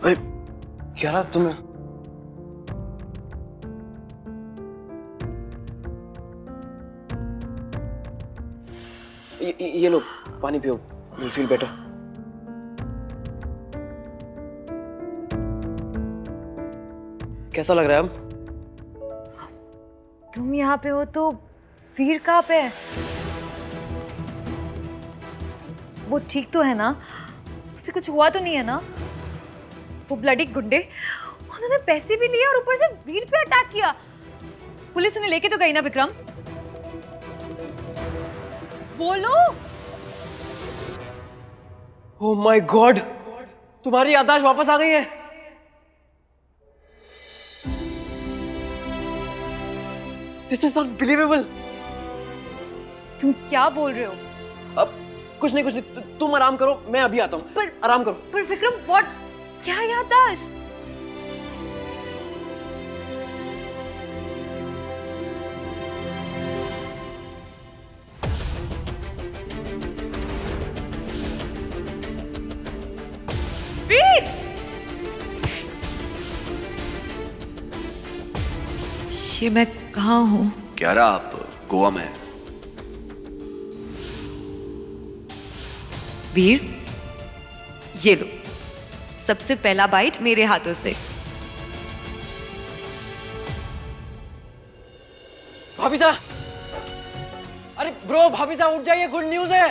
अरे क्या रहा तुम्हें? ये लो पानी पियो, यू फील बेटर। कैसा लग रहा है अब? तुम यहाँ पे हो तो वीर कहाँ पे है? वो ठीक तो है ना? उसे कुछ हुआ तो नहीं है ना? वो ब्लडी गुंडे, उन्होंने पैसे भी लिए और ऊपर से वीर पे अटैक किया। पुलिस उन्हें लेके तो गई ना विक्रम? बोलो। ओह माय गॉड, तुम्हारी याददाश्त वापस आ गई है। This is unbelievable. तुम क्या बोल रहे हो? अब कुछ नहीं तुम आराम करो, मैं अभी आता हूँ। पर आराम करो। पर विक्रम व्हाट? क्या याददाश्त? वीर! ये मैं कहाँ हूँ? क्या रहा आप गोवा में? वीर, ये लो सबसे पहला बाइट मेरे हाथों से। भाभी साहब, अरे ब्रो भाभी साहब उठ जाइए, गुड न्यूज है।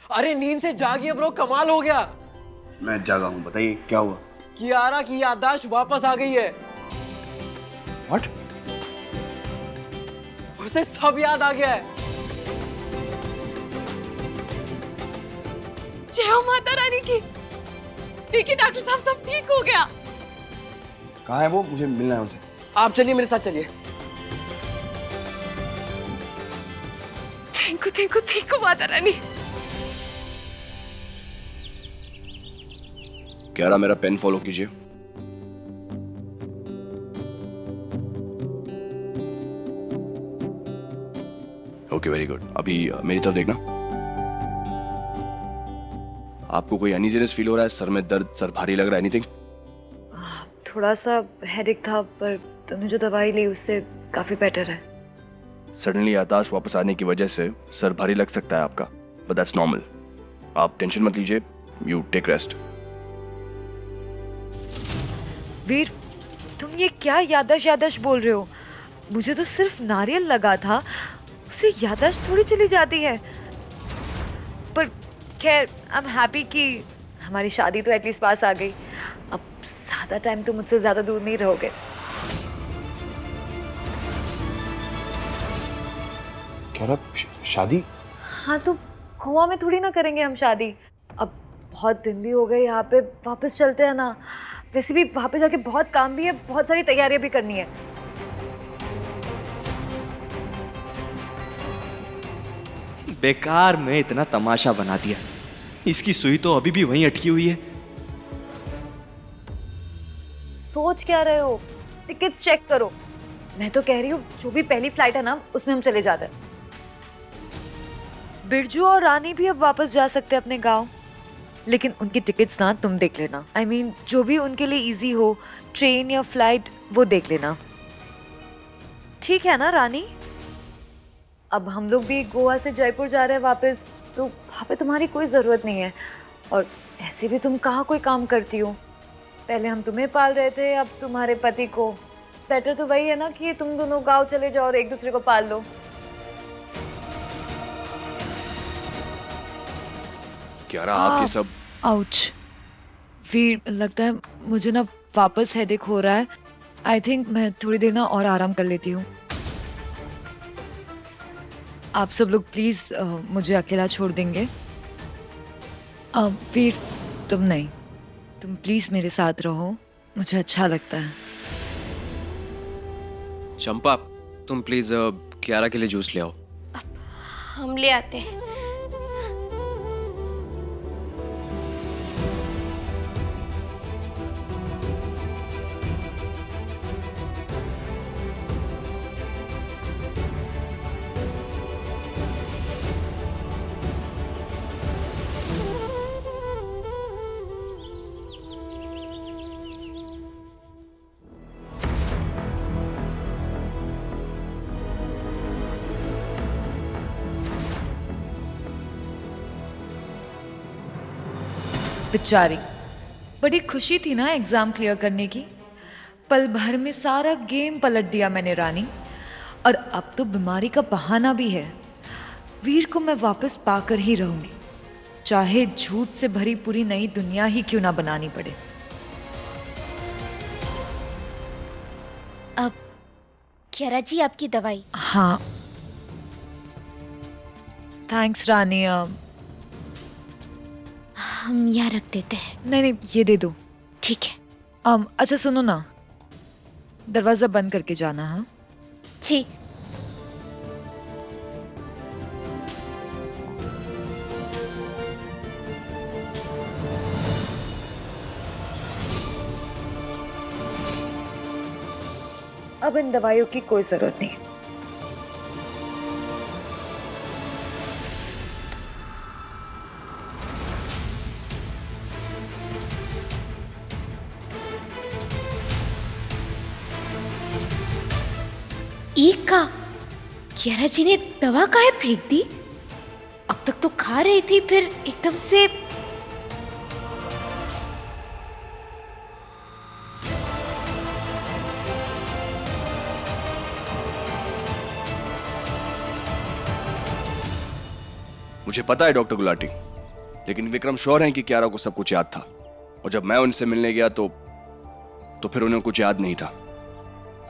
अरे नींद से जागिए ब्रो, कमाल हो गया। मैं जागा हूँ, बताइए क्या हुआ? कियारा की याददाश्त वापस आ गई है। What? उसे सब याद आ गया है। जय हो माता रानी की। देखिए डॉक्टर साहब, सब ठीक हो गया। कहाँ है वो? मुझे मिलना है उनसे। आप चलिए मेरे साथ चलिए। Thank you Mata Rani. क्या रहा, मेरा पेन फॉलो कीजिए। Okay very good. अभी मेरी तरफ देखना। आपको कोई अनईजीनेस फील हो रहा है? सर में दर्द, सर भारी लग रहा है? एनीथिंग? थोड़ा सा हेडेक था, पर तुमने जो दवाई ली उससे काफी बेटर है। सडनली याददाश्त वापस आने की वजह से सर भारी लग सकता है आपका, बट दैट्स नॉर्मल। आप टेंशन मत लीजिए, यू टेक रेस्ट। वीर, तुम ये क्या याददाश्त बोल रहे हो? मुझे तो सिर्फ नारियल लगा था, उससे याददाश्त थोड़ी चली जाती है। पर खैर, आई एम हैप्पी कि हमारी शादी तो एटलीस्ट पास आ गई। अब ज्यादा टाइम तो मुझसे ज्यादा दूर नहीं रहोगे। क्या रहा, शादी? हाँ तो गोवा में थोड़ी ना करेंगे हम शादी। अब बहुत दिन भी हो गए यहाँ पे, वापस चलते हैं ना। वैसे भी वहाँ पे जाके बहुत काम भी है, बहुत सारी तैयारियां भी करनी है। बेकार में इतना तमाशा बना दिया। इसकी सुई तो अभी भी वहीं अटकी हुई है। सोच क्या रहे हो? टिकट्स चेक करो। मैं तो कह रही हूँ जो भी पहली फ्लाइट है ना, उसमें हम चले जाते हैं। बिरजू और रानी भी अब वापस जा सकते हैं अपने गांव, लेकिन उनकी टिकट्स ना तुम देख लेना। I mean, जो भी उनके लिए इजी हो, ट्रेन या फ्लाइट, वो देख लेना। ठीक है ना रानी? अब हम लोग भी गोवा से जयपुर जा रहे हैं वापस, तो वहाँ पे तुम्हारी कोई ज़रूरत नहीं है। और ऐसे भी तुम कहाँ कोई काम करती हो? पहले हम तुम्हें पाल रहे थे, अब तुम्हारे पति को। बेटर तो वही है ना कि तुम दोनों गाँव चले जाओ और एक दूसरे को पाल लो। क्या रहा आप ये सब? आउच वीर, लगता है मुझे ना वापस हेडेक हो रहा है। आई थिंक मैं थोड़ी देर ना और आराम कर लेती हूँ। आप सब लोग प्लीज मुझे अकेला छोड़ देंगे? वीर, तुम नहीं, तुम प्लीज मेरे साथ रहो, मुझे अच्छा लगता है। चंपा, तुम प्लीज कियारा के लिए जूस ले आओ। हम ले आते हैं। बेचारी, बड़ी खुशी थी ना एग्जाम क्लियर करने की। पल भर में सारा गेम पलट दिया मैंने रानी। और अब तो बीमारी का बहाना भी है। वीर को मैं वापस पाकर ही रहूंगी, चाहे झूठ से भरी पूरी नई दुनिया ही क्यों ना बनानी पड़े। अब कियारा जी आपकी दवाई। हाँ थैंक्स रानी। हम यहाँ रख देते हैं। नहीं नहीं, ये दे दो। ठीक है। अच्छा सुनो ना, दरवाजा बंद करके जाना। हाँ जी। अब इन दवाइयों की कोई जरूरत नहीं। एक का कियारा जी ने दवा काहे फेंक दी? अब तक तो खा रही थी, फिर एकदम से। मुझे पता है डॉक्टर गुलाटी, लेकिन विक्रम श्योर हैं कि कियारा को सब कुछ याद था। और जब मैं उनसे मिलने गया तो फिर उन्हें कुछ याद नहीं था।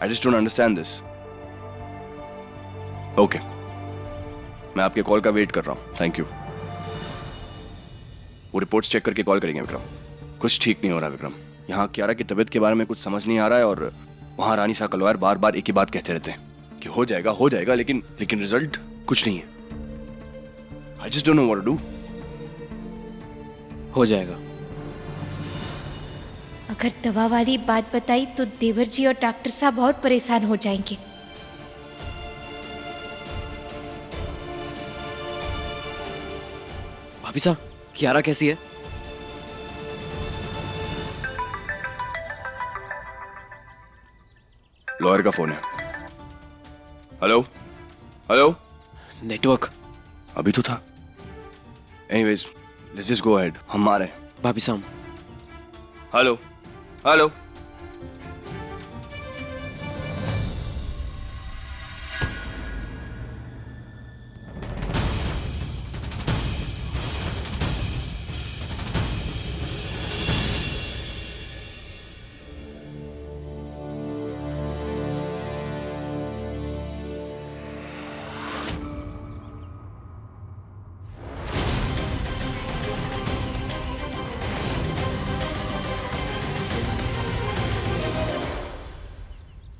I just don't understand this. Okay, मैं आपके कॉल का वेट कर रहा हूं। Thank you. वो रिपोर्ट्स चेक करके कॉल करेंगे विक्रम। कुछ ठीक नहीं हो रहा विक्रम। यहाँ कियारा की तबीयत के बारे में कुछ समझ नहीं आ रहा है, और वहां रानी सा कलवार बार बार एक ही बात कहते रहते हैं कि हो जाएगा, लेकिन रिजल्ट कुछ नहीं है। I just don't know what to do. हो जाएगा। अगर दवा वाली बात बताई तो देवर जी और डॉक्टर साहब बहुत परेशान हो जाएंगे। भाभी साहब, कियारा कैसी है? लॉयर का फोन है। Hello hello. नेटवर्क। अभी तो था। Anyways, let's just go ahead. हम आ रहे हैं। भाभी साहब, हेलो हेलो।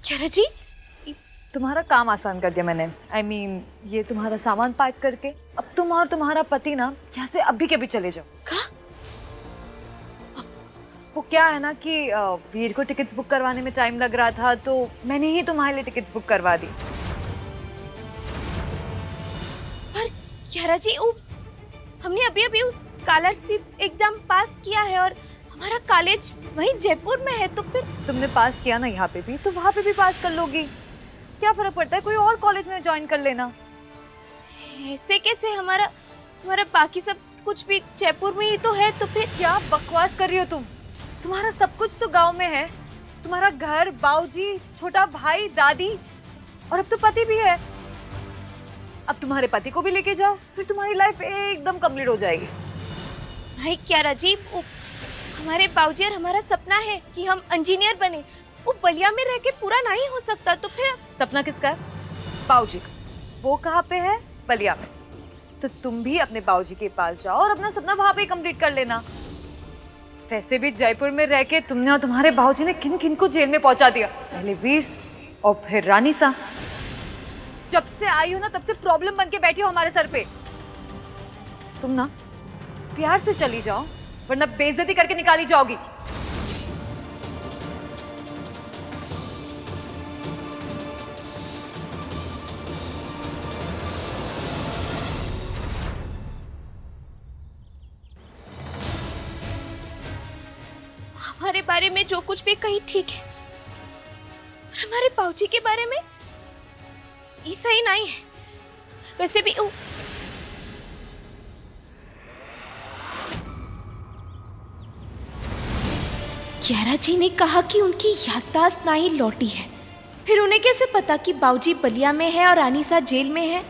कियारा जी, तुम्हारा काम आसान कर दिया मैंने। I mean, ये तुम्हारा सामान पैक करके अब तुम और तुम्हारा पति ना यहाँ से अभी के भी चले जाओ। वो क्या है ना कि वीर को टिकट्स बुक करवाने में टाइम लग रहा था, तो मैंने ही तुम्हारे लिए टिकट्स बुक करवा दी। पर कियारा जी, हमने अभी अभी उस स्कॉलरशिप एग्जाम पास किया है और हमारा कॉलेज वहीं जयपुर में है, तो फिर तुमने पास किया ना यहाँ पे भी, तो वहाँ पे भी पास कर लोगी। क्या फर्क पड़ता है, कोई और कॉलेज में ज्वाइन कर लेना। ऐसे कैसे? हमारा हमारा बाकी सब कुछ भी जयपुर में ही तो है, तो फिर। क्या बकवास कर रही हो तुम? तुम्हारा सब कुछ तो गांव में है। तुम्हारा घर, बाऊजी, छोटा भाई, दादी, और अब तो पति भी है। अब तुम्हारे पति को भी लेके जाओ, फिर तुम्हारी लाइफ एकदम कंप्लीट हो जाएगी। नहीं कियारा जी, हमारे बाबूजी और हमारा सपना है कि हम इंजीनियर बने। वो बलिया में रह के पूरा नहीं हो सकता, तो फिर। सपना किसका है? बाऊजी का। वो कहाँ पे है? बलिया में। तो तुम भी अपने बाऊजी के पास जाओ और अपना सपना वहां पे कंप्लीट कर लेना। वैसे भी जयपुर में रह के तुमने और तुम्हारे बाऊजी ने किन किन को जेल में पहुंचा दिया। पहले वीर और फिर रानी सा। जब से आई हो ना, तब से प्रॉब्लम बन के बैठी हो हमारे सर पे। तुम ना प्यार से चली जाओ, वरना बेइज्जती करके निकाली जाओगी। हमारे बारे में जो कुछ भी कही ठीक है, पर हमारे बाबूजी के बारे में ये सही नहीं है। वैसे भी कियारा जी ने कहा कि उनकी याददाश्त ना ही लौटी है। फिर उन्हें कैसे पता कि बाऊजी बलिया में है और आनिसा जेल में है?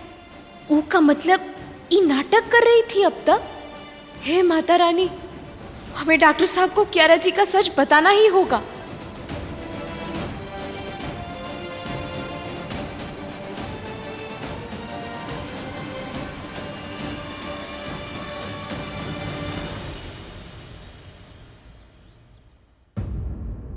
ऊ का मतलब ये नाटक कर रही थी अब तक। हे माता रानी, हमें डॉक्टर साहब को कियारा जी का सच बताना ही होगा।